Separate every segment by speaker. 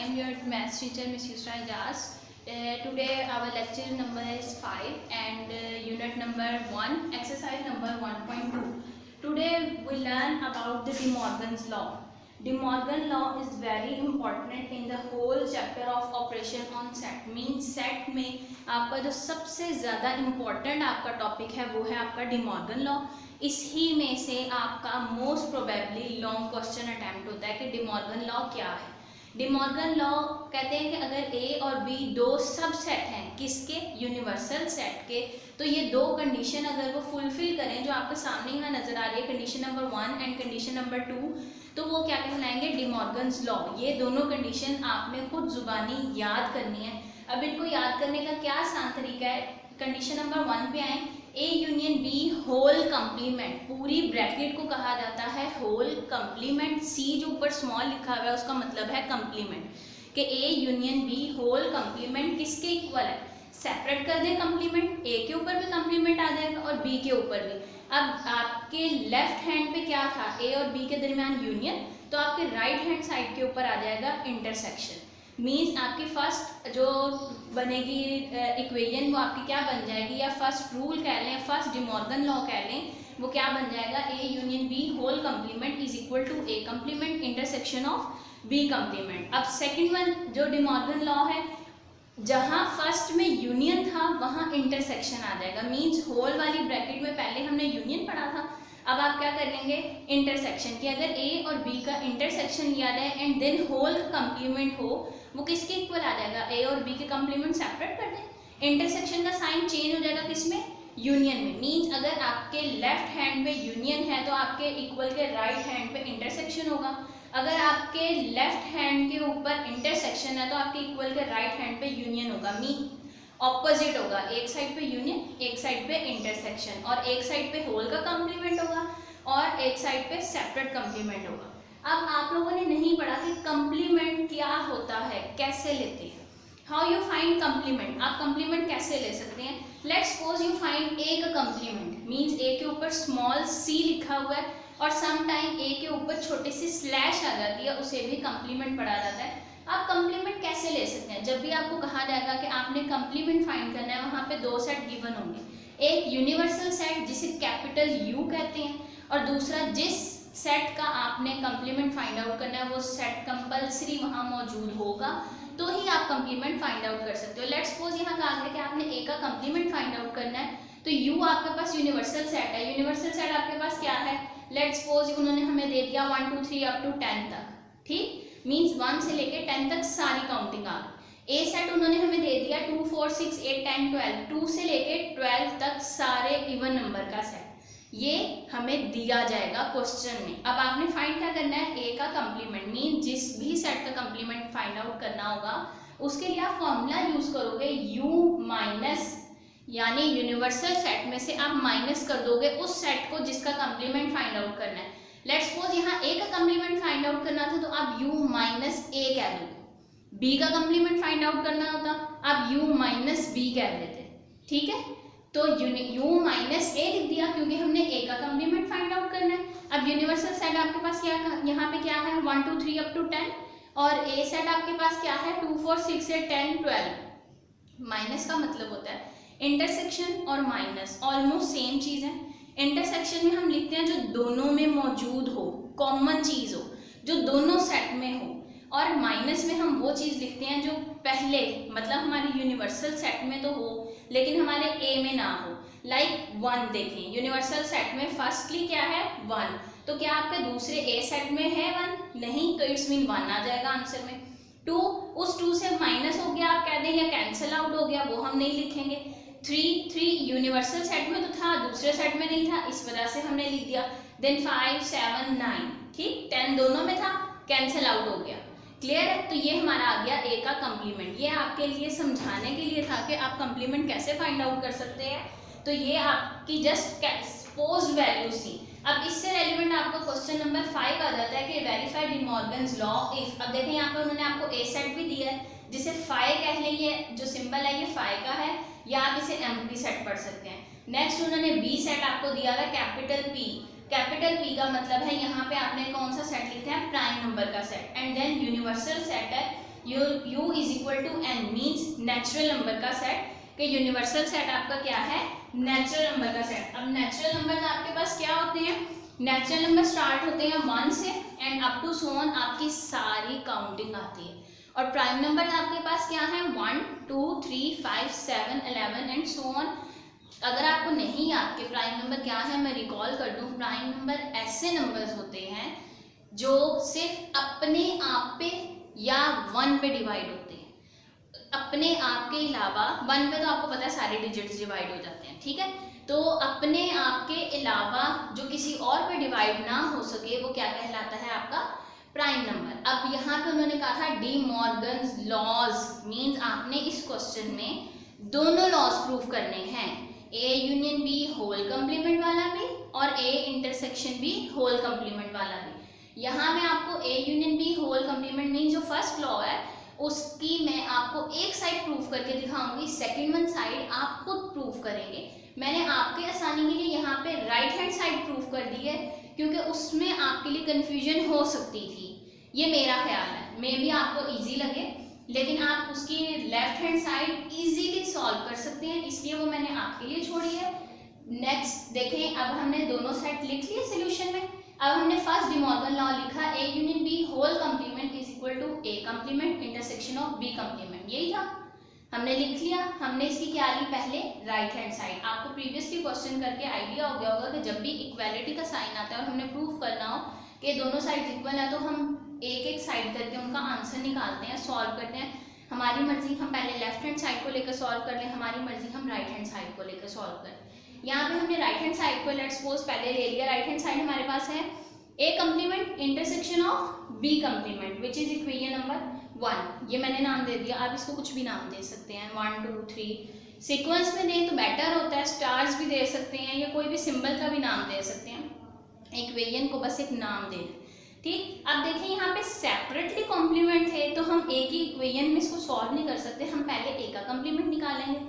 Speaker 1: am your maths teacher, Miss Yusra Ijaz. Today our lecture number is 5 and unit number 1, exercise number 1.2. Today we learn about the De Morgan's law. De Morgan law is very important in the whole chapter of operation on set. Means set में आपका जो सबसे ज़्यादा important आपका topic है वो है आपका De Morgan law. इसी में से आपका most probably long question attempt होता है कि De Morgan लॉ क्या है. De Morgan लॉ कहते हैं कि अगर ए और बी दो सबसेट हैं किसके, यूनिवर्सल सेट के, तो ये दो कंडीशन अगर वो फुलफिल करें जो आपके सामने यहाँ नजर आ रही है, condition number 1 and condition number 2, तो वो क्या कहलाएंगे, De Morgan's लॉ. ये दोनों कंडीशन आपने खुद जुबानी याद करनी है. अब इनको याद करने का क्या आसान तरीका है, कंडीशन नंबर 1 पे आए. A union B whole complement, पूरी ब्रैकेट को कहा जाता है होल कंप्लीमेंट. सी जो ऊपर स्मॉल लिखा हुआ है उसका मतलब है कंप्लीमेंट, कि A union B whole complement किसके इक्वल है. सेपरेट कर दें कंप्लीमेंट, ए के ऊपर भी कंप्लीमेंट आ जाएगा और बी के ऊपर भी. अब आपके लेफ्ट हैंड पे क्या था, ए और बी के दरमियान यूनियन, तो आपके राइट हैंड साइड के ऊपर आ जाएगा इंटरसेक्शन. मीन्स आपकी फर्स्ट जो बनेगी इक्वेशन वो आपकी क्या बन जाएगी, या फर्स्ट रूल कह लें, फर्स्ट De Morgan लॉ कह लें, वो क्या बन जाएगा, A union B whole complement is equal to A complement intersection of B complement. अब सेकंड वन जो De Morgan लॉ है, जहाँ फर्स्ट में यूनियन था वहाँ इंटरसेक्शन आ जाएगा. मीन्स होल वाली ब्रैकेट में पहले हमने यूनियन पढ़ा था, अब आप क्या कर लेंगे, इंटरसेक्शन की. अगर ए और बी का इंटरसेक्शन लिया जाए एंड देन होल कंप्लीमेंट हो, वो किसके इक्वल आ जाएगा, ए और बी के कंप्लीमेंट सेपरेट कर दें, इंटरसेक्शन का साइन चेंज हो जाएगा किसमें, यूनियन में. मीन्स अगर आपके लेफ्ट हैंड पे यूनियन है तो आपके इक्वल के राइट हैंड पे इंटरसेक्शन होगा. अगर आपके लेफ्ट हैंड के ऊपर इंटरसेक्शन है तो आपके इक्वल के राइट हैंड पे यूनियन होगा. मीन ऑपोजिट होगा, एक साइड पे यूनियन, एक साइड पे इंटरसेक्शन, और एक साइड पे होल का कंप्लीमेंट होगा और एक साइड पे सेपरेट कंप्लीमेंट होगा. अब आप लोगों ने नहीं पढ़ा कि कंप्लीमेंट क्या होता है, कैसे लेते हैं, हाउ यू फाइंड कंप्लीमेंट. आप कंप्लीमेंट कैसे ले सकते हैं. लेट्स सपोज यू फाइंड ए का कंप्लीमेंट. मीन्स ए के ऊपर स्मॉल सी लिखा हुआ है और सम टाइम ए के ऊपर छोटी सी स्लैश आ जाती है, उसे भी कंप्लीमेंट पढ़ा जाता है. आप कंप्लीमेंट कैसे ले सकते हैं, जब भी आपको कहा जाएगा कि आपने कंप्लीमेंट फाइंड करना है, वहाँ पे दो सेट गिवन होंगे, एक यूनिवर्सल सेट जिसे कैपिटल यू कहते हैं, और दूसरा जिस सेट का आपने कंप्लीमेंट फाइंड आउट करना है वो सेट कंपलसरी वहाँ मौजूद होगा, तो ही आप कंप्लीमेंट फाइंड आउट कर सकते हो. लेट्स सपोज यहाँ कहा गया कि आपने ए का कंप्लीमेंट फाइंड आउट करना है, तो यू आपके पास यूनिवर्सल सेट है. यूनिवर्सल सेट आपके पास क्या है, लेट्स सपोज उन्होंने हमें दे दिया 1 2 3 अप टू 10 तक. ठीक, मीन्स 1 से लेके 10 तक सारी काउंटिंग आ गई. ए सेट उन्होंने हमें दे दिया 2 4 6 8 10 12, 2 से लेके 12 तक सारे इवन नंबर का सेट, ये हमें दिया जाएगा क्वेश्चन में. अब आपने फाइंड क्या करना है, ए का कंप्लीमेंट. मीन जिस भी सेट का कंप्लीमेंट फाइंड आउट करना होगा उसके लिए आप फॉर्मूला यूज करोगे, यू माइनस, यानी यूनिवर्सल सेट में से आप माइनस कर दोगे उस सेट को जिसका कंप्लीमेंट फाइंड आउट करना है. लेट्स सपोज यहाँ ए का कंप्लीमेंट फाइंड आउट करना था तो आप u माइनस ए कह दोगे. बी का कंप्लीमेंट फाइंड आउट करना होता आप u माइनस बी कह देते. ठीक है, तो u माइनस ए लिख दिया क्योंकि हमने ए का कंप्लीमेंट फाइंड आउट करना है. अब यूनिवर्सल सेट आपके पास क्या, यहाँ पे क्या है 1 2 3 अप टू 10, और ए सेट आपके पास क्या है 2 4 6 8 10 12. माइनस का मतलब होता है इंटरसेक्शन और माइनस ऑलमोस्ट सेम चीज़ है. इंटरसेक्शन में हम लिखते हैं जो दोनों में मौजूद हो, कॉमन चीज़ हो, जो दोनों सेट में हो, और माइनस में हम वो चीज़ लिखते हैं जो पहले मतलब हमारे यूनिवर्सल सेट में तो हो लेकिन हमारे ए में ना हो. लाइक 1 देखें, यूनिवर्सल सेट में फर्स्टली क्या है 1, तो क्या आपके दूसरे ए सेट में है 1, नहीं, तो इट्स मीन 1 आ जाएगा आंसर में. 2, उस 2 से माइनस हो गया आप कह दें, या कैंसिल आउट हो गया, वो हम नहीं लिखेंगे. 3 यूनिवर्सल सेट में तो था, दूसरे सेट में नहीं था, इस वजह से हमने लिख दिया. देन 5 7 9, ठीक, 10 दोनों में था, कैंसिल आउट हो गया. क्लियर है, तो ये हमारा आ गया ए का कंप्लीमेंट. ये आपके लिए समझाने के लिए था कि आप कंप्लीमेंट कैसे फाइंड आउट कर सकते हैं. तो ये आपकी जस्ट सपोज्ड वैल्यू थी. अब इससे रेलिवेंट आपको क्वेश्चन नंबर 5 आ जाता है कि verify De Morgan's law if. अब देखें यहाँ पे उन्होंने आपको ए सेट भी दिया है जिसे फाई कह लें, ये जो सिंबल है ये फाई का है, या आप इसे एम्प्टी सेट पढ़ सकते हैं. नेक्स्ट उन्होंने बी सेट आपको दिया है कैपिटल पी. कैपिटल पी का मतलब है यहाँ पे आपने कौन सा सेट लिखा है, प्राइम नंबर का set. And then universal set है U is equal to n means natural number का सेट, कि यूनिवर्सल सेट आपका क्या है, नेचुरल नंबर का सेट। अब नेचुरल नंबर आपके पास क्या होते हैं, नेचुरल नंबर स्टार्ट होते हैं 1 से and up to so on आपकी सारी काउंटिंग आती है। और प्राइम नंबर आपके पास क्या है 1 2 3 5 7 11 एंड सो ऑन। अगर आपको नहीं याद कि प्राइम नंबर क्या है, मैं रिकॉल कर दूं, प्राइम नंबर ऐसे नंबर्स होते हैं जो सिर्फ अपने आप पे या 1 पे डिवाइड होते हैं। अपने आप के अलावा 1 पे तो आपको पता है सारे डिजिट्स डिवाइड हो जाते हैं, ठीक है। तो अपने आप के अलावा जो किसी और पे डिवाइड ना हो सके वो क्या कहलाता है आपका प्राइम नंबर। अब यहाँ पे उन्होंने कहा था डी मॉर्गन्स लॉज, मीन्स आपने इस क्वेश्चन में दोनों लॉज प्रूव करने हैं, A union B whole complement वाला भी और A intersection B whole complement वाला भी। यहाँ मैं आपको A union B whole complement mean जो फर्स्ट लॉ है उसकी मैं आपको एक साइड प्रूफ करके दिखाऊंगी, सेकंड वन साइड आप खुद प्रूफ करेंगे। मैंने आपके आसानी के लिए यहाँ पे राइट हैंड साइड प्रूफ कर दी है क्योंकि उसमें आपके लिए कंफ्यूजन हो सकती थी, ये मेरा ख्याल है, मे भी आपको इजी लगे लेकिन आप उसकी left hand side easily solve कर सकते हैं, इसलिए वो मैंने आपके लिए छोड़ी है। नेक्स्ट देखें, अब हमने दोनों साइड लिख लिए सोल्यूशन में। अब हमने फर्स्ट डिमॉर्गन लॉ लिखा, A union B whole complement is equal to A complement intersection of B complement, यही था, हमने लिख लिया। हमने इसकी क्या ली पहले राइट हैंड साइड। आपको प्रीवियसली क्वेश्चन करके आइडिया हो गया होगा कि जब भी इक्वालिटी का साइन आता है और हमने प्रूफ करना हो कि दोनों साइड इक्वल है तो हम एक एक साइड करके उनका आंसर निकालते हैं, सॉल्व करते हैं। हमारी मर्जी हम पहले लेफ्ट हैंड साइड को लेकर सॉल्व कर लें, हमारी मर्जी हम राइट हैंड साइड को लेकर सॉल्व करें। यहाँ पे हमने राइट हैंड साइड को लेट्स सपोज पहले ले लिया, राइट हैंड साइड हमारे पास है A complement intersection of B complement which is equation number 1, ये मैंने नाम दे दिया, आप इसको कुछ भी नाम दे सकते हैं, 1 2 3 सीक्वेंस में दें तो बेटर होता है, स्टार्स भी दे सकते हैं या कोई भी सिंबल का भी नाम दे सकते हैं, इक्वेशन को बस एक नाम दे दें, ठीक। अब देखें यहाँ पे सेपरेटली कॉम्प्लीमेंट थे तो हम एक ही इक्वेशन में इसको सॉल्व नहीं कर सकते, हम पहले ए का कॉम्प्लीमेंट निकालेंगे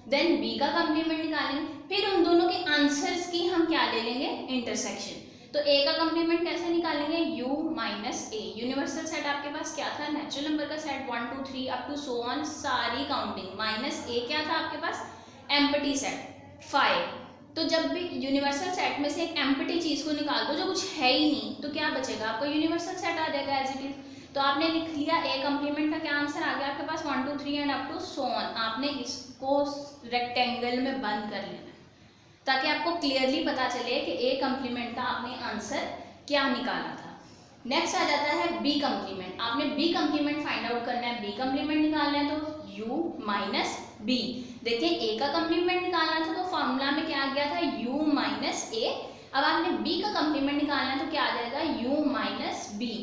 Speaker 1: देन बी का कॉम्प्लीमेंट निकालेंगे, फिर उन दोनों के आंसर्स की हम क्या ले लेंगे इंटरसेक्शन। तो ए का कॉम्प्लीमेंट कैसे निकालेंगे, u minus A, universal set आपके पास क्या था नेचुरल नंबर का set 1 2 3 up to so on सारी काउंटिंग, माइनस ए क्या था आपके पास एम्प्टी सेट 5। तो जब भी यूनिवर्सल सेट में से एक एम्प्टी चीज को निकाल दो जो कुछ है ही नहीं तो क्या बचेगा, आपको यूनिवर्सल सेट आ जाएगा एज इट इज। तो आपने लिख लिया ए कंप्लीमेंट का क्या आंसर आ गया आपके पास 1 2 3 and up to so on. आपने इसको रेक्टेंगल में बंद कर लेना ताकि आपको क्लियरली पता चले कि ए कंप्लीमेंट का आपने आंसर क्या निकाला था। नेक्स्ट आ जाता है बी कंप्लीमेंट, आपने बी कंप्लीमेंट फाइंड आउट करना है, बी कंप्लीमेंट निकालना है तो u माइनस बी। देखिए ए का कंप्लीमेंट निकालना था तो फॉर्मूला में क्या आ गया था u माइनस ए। अब आपने बी का कंप्लीमेंट निकालना है तो क्या आ जाएगा u माइनस बी।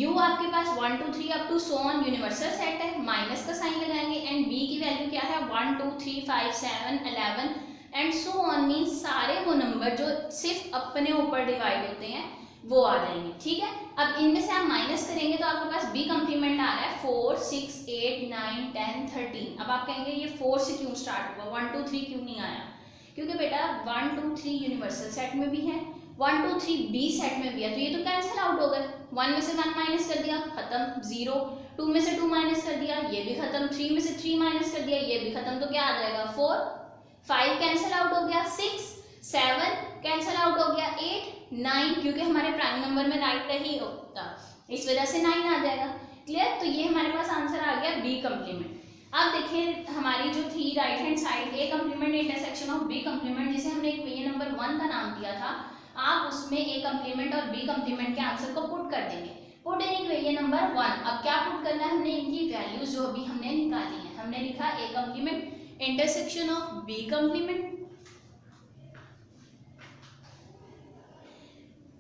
Speaker 1: u आपके पास 1 2 3 up to so on universal set है, माइनस का साइन लगाएंगे एंड b की वैल्यू क्या है 1 2 3 5 7 11 एंड सो ऑन, मीन सारे वो नंबर जो सिर्फ अपने ऊपर डिवाइड होते हैं वो आ जाएंगे, ठीक है। अब इनमें से आप माइनस करेंगे तो आपके पास बी कंप्लीमेंट आ रहा है 4 6 8 9 10 13। अब आप कहेंगे ये 4 से क्यों स्टार्ट हुआ, 1 2 3 क्यों नहीं आया, क्योंकि बेटा 1 2 3 यूनिवर्सल सेट में भी है, 1 2 3 बी सेट में भी है, तो ये तो कैंसिल आउट हो गए। 1 में से 1 माइनस कर दिया खत्म 0, 2 में से 2 माइनस कर दिया ये भी खत्म, 3 में से 3 माइनस कर दिया ये भी खत्म, तो क्या आ जाएगा 4 5 कैंसिल आउट हो गया, 6 7 कैंसिल आउट हो गया, 8 9 क्योंकि हमारे प्राइम नंबर में राइट नहीं होता इस वजह से 9 आ जाएगा, क्लियर। तो ये हमारे पास आंसर आ गया बी कंप्लीमेंट। अब देखिए हमारी जो थी right hand side A complement intersection of B complement, जिसे हमने इक्वेशन नंबर 1 का नाम दिया था, आप उसमें ए कंप्लीमेंट और बी कंप्लीमेंट के आंसर को पुट कर देंगे, पुट इन इक्वेशन नंबर 1। अब क्या पुट करना है, हमने इनकी वैल्यूज जो अभी हमने निकाली है, हमने लिखा A complement intersection of B complement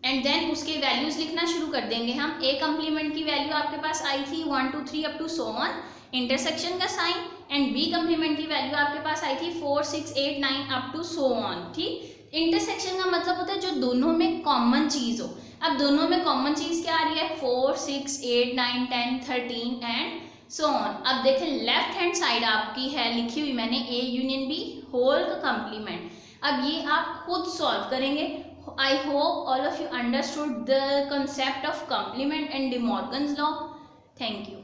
Speaker 1: and then उसके वैल्यूज लिखना शुरू कर देंगे हम। ए कंप्लीमेंट की वैल्यू आपके पास आई थी 1 2 3 up to so on, intersection का साइन, एंड बी कंप्लीमेंट की वैल्यू आपके पास आई थी 4 6 8 9 अप टू सो ऑन, ठीक। इंटरसेक्शन का मतलब होता है जो दोनों में कॉमन चीज हो। अब दोनों में कॉमन चीज क्या आ रही है 4 6 8 9 10 13 एंड सो ऑन। अब देखें लेफ्ट हैंड साइड आपकी है लिखी हुई मैंने ए यूनियन बी होल का कंप्लीमेंट। अब ये आप खुद सॉल्व करेंगे। I hope all of you understood the concept of complement and De Morgan's law. Thank you.